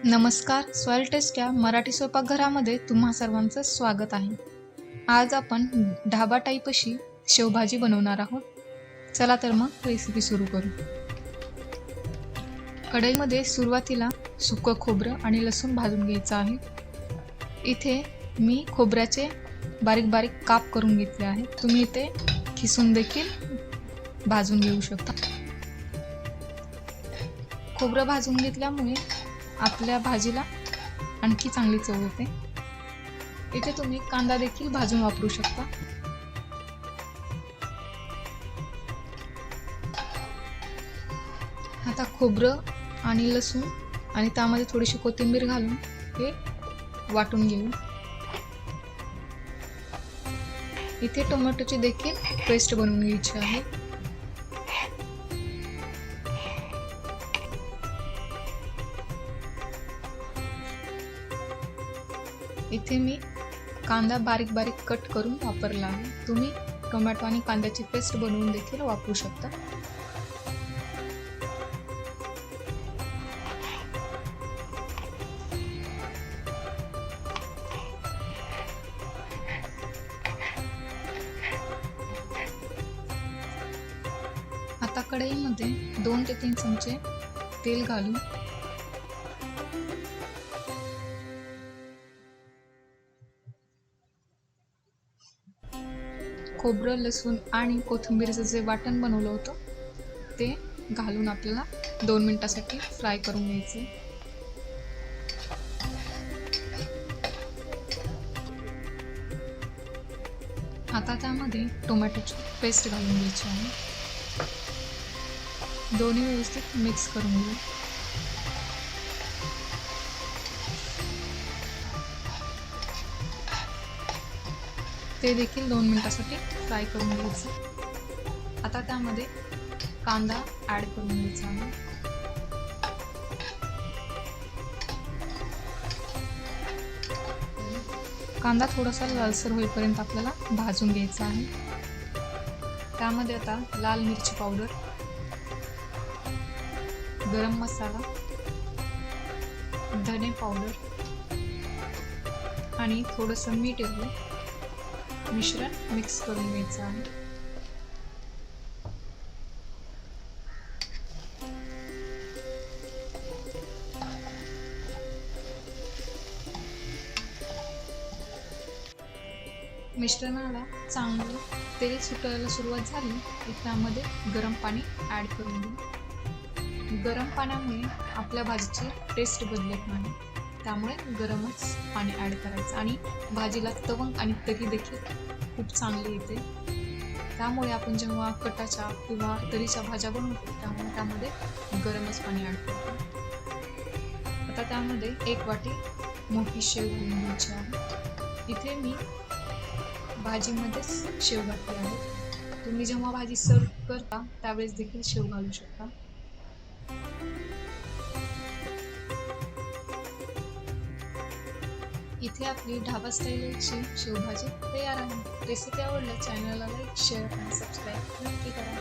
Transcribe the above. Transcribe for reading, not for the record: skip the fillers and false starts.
नमस्कार, soil taste या मराठी स्वयंपाकघरामध्ये तुम्हा सर्वांचं स्वागत आहे. आज आपण ढाबा टाईप अशी शेवभाजी बनवणार आहोत. चला तर मग रेसिपी सुरू करू. कढईमध्ये सुरुवातीला सुकं खोबरं आणि लसूण भाजून घ्यायचं आहे. इथे मी खोबऱ्याचे बारीक बारीक काप करून घेतले आहेत. तुम्ही इथे खिसून देखील भाजून घेऊ शकता. खोबरं भाजून घेतल्यामुळे आपल्या भाजीला आणखी चांगली चव येते. इथे तुम्ही कांदा देखील भाजून वापरू शकता. आता खोबरं आणि लसूण आणि त्यामध्ये थोडीशी कोथिंबीर घालून हे वाटून घेऊ. इथे टोमॅटोची देखील पेस्ट बनवून घ्यायची आहे. इथे मी कांदा बारीक बारीक कट करून वापरला आहे. तुम्ही टोमॅटो आणि कांद्याची पेस्ट बनवून देखील वापरू शकता. आता कढईमध्ये 2 ते 3 चमचे तेल घालून खोबरं, लसूण आणि कोथिंबीरचं जे वाटण बनवलं होतं ते घालून आपल्याला 2 मिनिटासाठी फ्राय करून घ्यायचे. आता त्यामध्ये टोमॅटोची पेस्ट घालून घ्यायची आहे. दोन्ही व्यवस्थित मिक्स करून घेऊ. ते देखील 2 मिनिटासाठी फ्राय करून घ्यायचं. आता त्यामध्ये कांदा ॲड करून घ्यायचा आहे. कांदा थोडासा लालसर होईपर्यंत आपल्याला भाजून घ्यायचा आहे. त्यामध्ये आता लाल मिरची पावडर, गरम मसाला, धने पावडर आणि थोडंसं मीठ घालून मिश्रण मिक्स करून घ्यायचं आहे. मिश्रणाला चांगलं तेल सुटायला सुरुवात झाली की त्यामध्ये गरम पाणी ॲड करून घेऊ. गरम पाण्यामुळे आपल्या भाजीची टेस्ट बदलत नाही, त्यामुळे गरमच पाणी ॲड करायचं आणि भाजीला तवंग आणि तरी देखील खूप चांगली येते. त्यामुळे आपण जेव्हा कटाच्या किंवा तरीच्या भाज्या बनवतो त्यामुळे त्यामध्ये गरमच पाणी ॲड करतो. आता त्यामध्ये 1 वाटी मोठी शेव घालून घ्यायची आहे. इथे मी भाजीमध्येच शेव घातली आहे. तुम्ही जेव्हा भाजी सर्व करता त्यावेळेस देखील शेव घालू शकता. इथे आपली ढाबा स्टाईलची शेवभाजी तयार आहे. रेसिपी आवडल्यास चॅनलला लाईक, शेअर आणि सबस्क्राईब नक्की करा.